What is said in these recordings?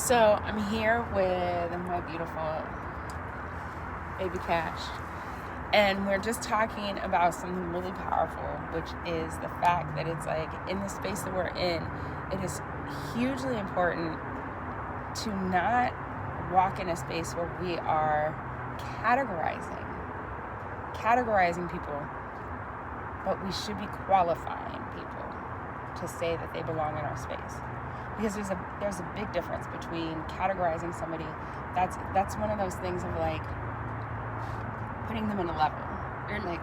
So I'm here with my beautiful baby Cash, and we're just talking about something really powerful, which is the fact that it's like in the space that we're in, it is hugely important to not walk in a space where we are categorizing people, but we should be qualifying people to say that they belong in our space. Because there's a big difference between categorizing somebody. That's one of those things of like putting them in a level. And like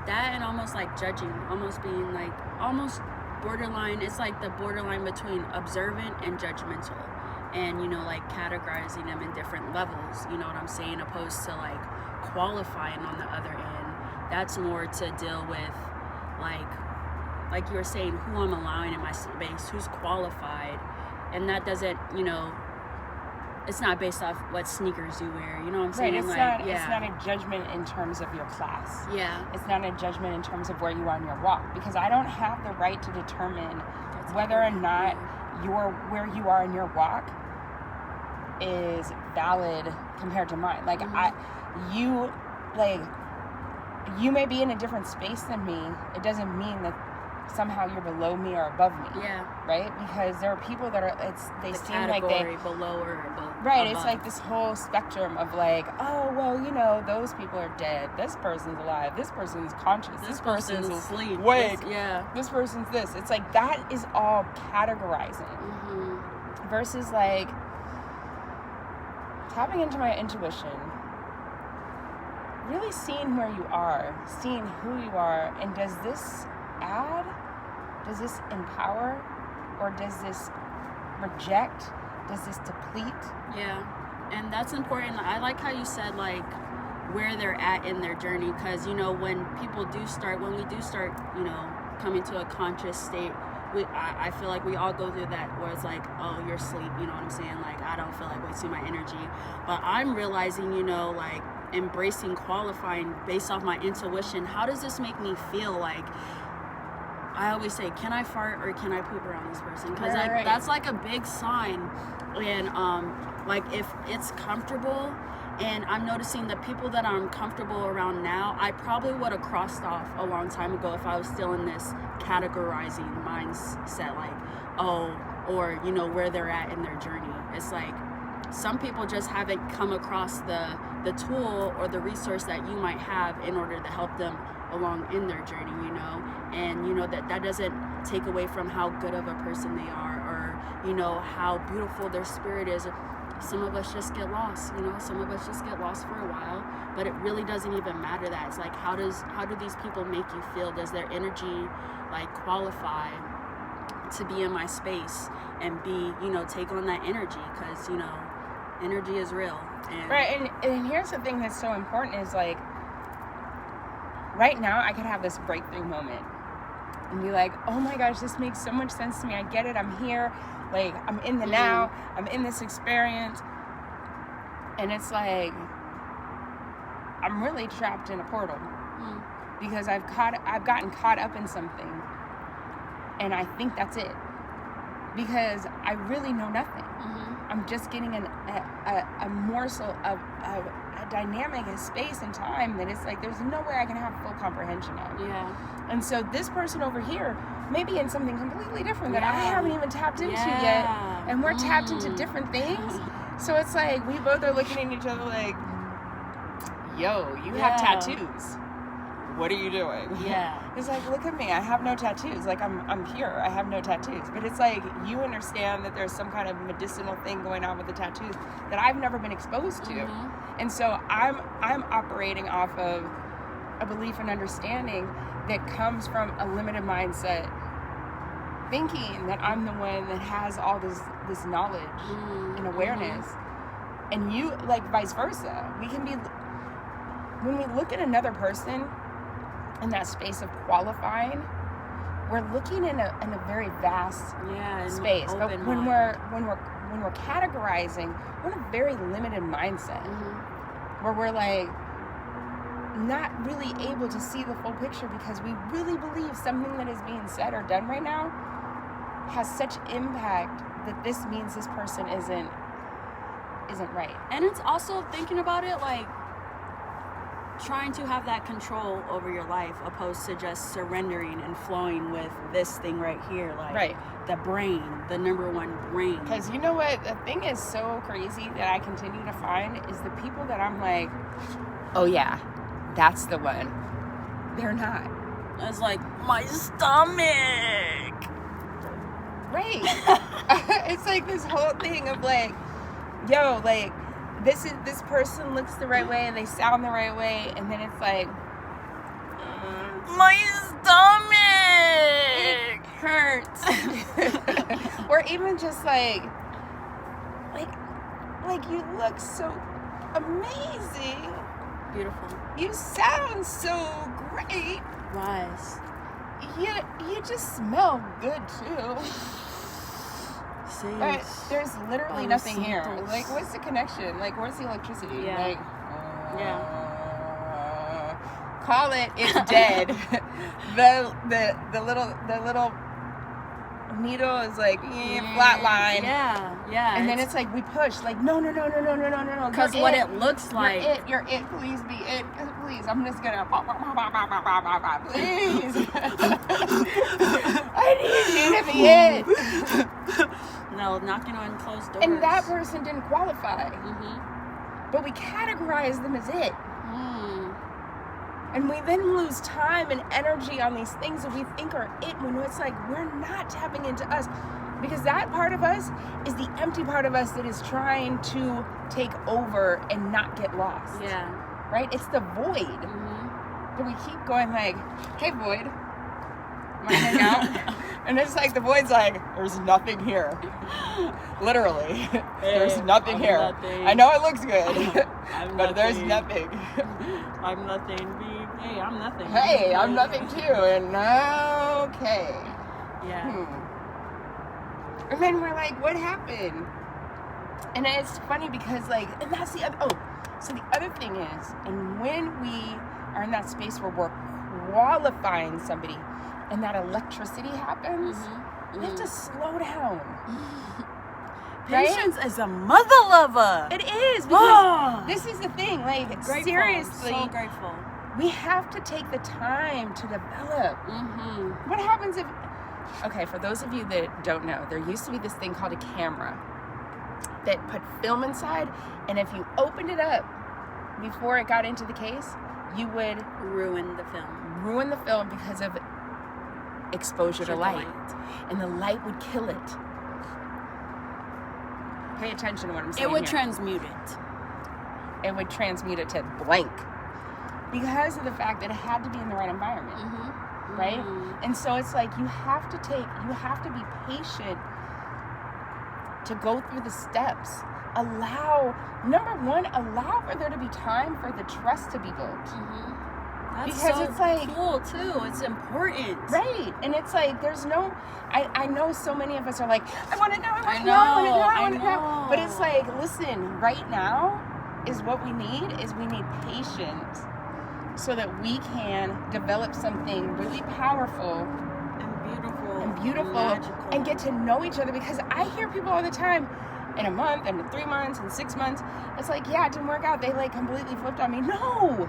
that and almost like judging, almost being like almost borderline. It's like the borderline between observant and judgmental, and like categorizing them in different levels. You know what I'm saying? Opposed to like qualifying on the other end. That's more to deal with like you were saying, who I'm allowing in my space, who's qualified. And that doesn't, it's not based off what sneakers you wear. You know what I'm saying? Right, it's not a judgment in terms of your class. Yeah. It's not a judgment in terms of where you are in your walk. Because I don't have the right to determine whether or not where you are in your walk is valid compared to mine. Like, you may be in a different space than me. It doesn't mean that somehow you're below me or above me. Yeah. Right? Because there are people that are, they the seem like they below or above. Right. It's like this whole spectrum of like, oh, well, those people are dead. This person's alive. This person's conscious. This person's asleep. Awake. This person's this. It's like that is all categorizing. Mm-hmm. Versus like tapping into my intuition. Really seeing where you are, seeing who you are, and does this add? Does this empower? Or does this reject? Does this deplete? Yeah, and that's important. I like how you said like where they're at in their journey, because when we do start coming to a conscious state, I feel like we all go through that where it's like, oh, you're asleep, you know what I'm saying? Like, I don't feel like wasting my energy. But I'm realizing, like embracing qualifying based off my intuition. How does this make me feel? Like, I always say, can I fart or can I poop around this person? Because that's like a big sign. And like if it's comfortable, and I'm noticing the people that I'm comfortable around now, I probably would have crossed off a long time ago if I was still in this categorizing mindset, like, oh, or where they're at in their journey. It's like some people just haven't come across the tool or the resource that you might have in order to help them along in their journey, and that doesn't take away from how good of a person they are, or how beautiful their spirit is. Some of us just get lost, some of us just get lost for a while, but it really doesn't even matter that. It's like, how do these people make you feel? Does their energy like qualify to be in my space and be, take on that energy? Because, energy is real. And right, and here's the thing that's so important is like, right now I could have this breakthrough moment and be like, oh my gosh, this makes so much sense to me. I get it. I'm here. Like, I'm in the now. I'm in this experience. And it's like, I'm really trapped in a portal because I've gotten caught up in something. And I think that's it. Because I really know nothing. I'm just getting a morsel of a dynamic, a space and time that it's like there's no way I can have full comprehension of. Yeah. And so this person over here may be in something completely different that I haven't even tapped into yet. And we're tapped into different things. So it's like we both are looking at each other like, yo, you have tattoos. What are you doing? Yeah. It's like, look at me. I have no tattoos. Like, I'm pure. I have no tattoos. But it's like, you understand that there's some kind of medicinal thing going on with the tattoos that I've never been exposed to. And so I'm operating off of a belief and understanding that comes from a limited mindset, thinking that I'm the one that has all this knowledge and awareness. And you, like, vice versa. We can be, when we look at another person in that space of qualifying, we're looking in a very vast space. But when we're categorizing, we're in a very limited mindset where we're like not really able to see the full picture because we really believe something that is being said or done right now has such impact that this means this person isn't isn't right. And it's also thinking about it like trying to have that control over your life opposed to just surrendering and flowing with this thing right here, like the brain, the number one brain. Because you know what, the thing is so crazy that I continue to find is the people that I'm like, oh yeah, that's the one. They're not. It's like my stomach. Right. It's like this whole thing of like, yo, like this person looks the right way and they sound the right way, and then it's like, my stomach, it hurts. Or even just like you look so amazing, beautiful, you sound so great, wise, you just smell good too. But there's literally nothing here. Like, what's the connection? Like, where's the electricity? Yeah. Like, call it. It's dead. the little needle is like flatline. Yeah. And then it's like we push. Like, no. Because what it looks like. You're it. Please be it. Please. I'm just gonna. Please. I need you to be it. No, knocking on closed doors. And that person didn't qualify. Mm-hmm. But we categorize them as it. Mm. And we then lose time and energy on these things that we think are it, when it's like we're not tapping into us. Because that part of us is the empty part of us that is trying to take over and not get lost. Yeah. Right? It's the void. Mm-hmm. That we keep going like, hey void, wanna hang out? And it's like the void's like, there's nothing here. Literally. There's nothing here. Nothing. I know it looks good, I'm but there's nothing. nothing. I'm nothing. Hey, I'm nothing. Hey, I'm nothing too. And okay. Yeah. And then we're like, what happened? And it's funny because like, and that's the other, so the other thing is, and when we are in that space where we're qualifying somebody and that electricity happens, we have to slow down. Patience is a mother lover. It is, because this is the thing, like, grateful. Seriously. So grateful. We have to take the time to develop. What happens if, okay, for those of you that don't know, there used to be this thing called a camera that put film inside, and if you opened it up before it got into the case, you would ruin the film. Ruin the film because of exposure to light. And the light would kill it. Pay attention to what I'm saying. It would here. Transmute it. It would transmute it to blank because of the fact that it had to be in the right environment. Right? And so it's like you have to be patient to go through the steps. Number one, allow for there to be time for the trust to be built. That's because so it's like cool too. It's important. Right. And it's like there's no, I know so many of us are like, I want to know, I want to know. But it's like, listen, right now is what we need patience so that we can develop something really powerful and beautiful and get to know each other. Because I hear people all the time, in a month and 3 months and 6 months, it's like, yeah, it didn't work out. They like completely flipped on me. No,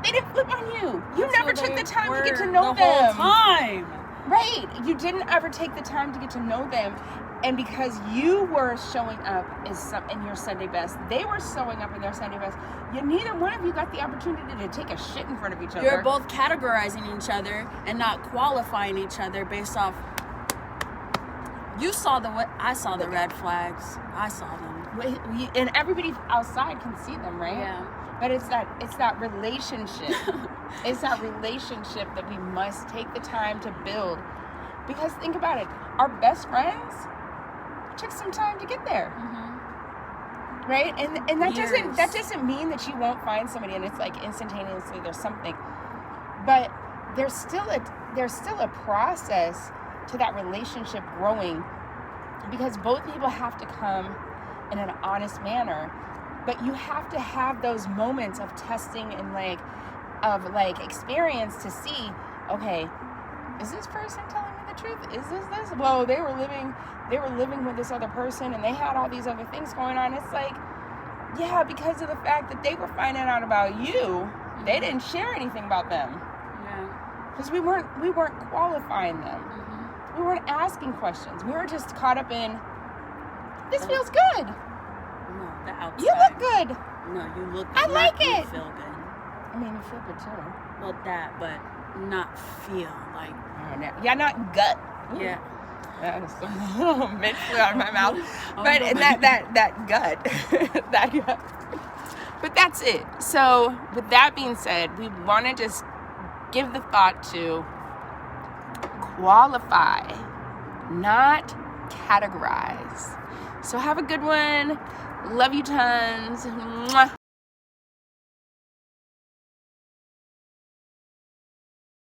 they didn't flip on you. You never took the time to get to know them. The whole time. Right. You didn't ever take the time to get to know them. And because you were showing up in your Sunday best, they were showing up in their Sunday best. Neither one of you got the opportunity to take a shit in front of each other. You're both categorizing each other and not qualifying each other based off. You saw I saw the red flags. I saw them. And everybody outside can see them, right? Yeah. But it's that relationship. It's that relationship that we must take the time to build. Because think about it, our best friends took some time to get there. Right? And that doesn't mean that you won't find somebody and it's like instantaneously there's something. But there's still a process to that relationship growing, because both people have to come in an honest manner. But you have to have those moments of testing and of experience to see, okay, is this person telling me the truth? Is this? Well, they were living with this other person and they had all these other things going on. It's like, Yeah, because of the fact that they were finding out about you, they didn't share anything about them. Yeah. Because we weren't qualifying them. We weren't asking questions. We were just caught up in, this feels good. No, the outside. You look good. No, you look good. I like you it. feel good. I mean, you feel good too. Well, that, but not feel like. Yeah, not gut. Yeah. That is mint flew out of my mouth. Oh, But no. that gut. That gut. But that's it. So with that being said, we want to just give the thought to qualify, not categorize. So have a good one. Love you tons. Mwah.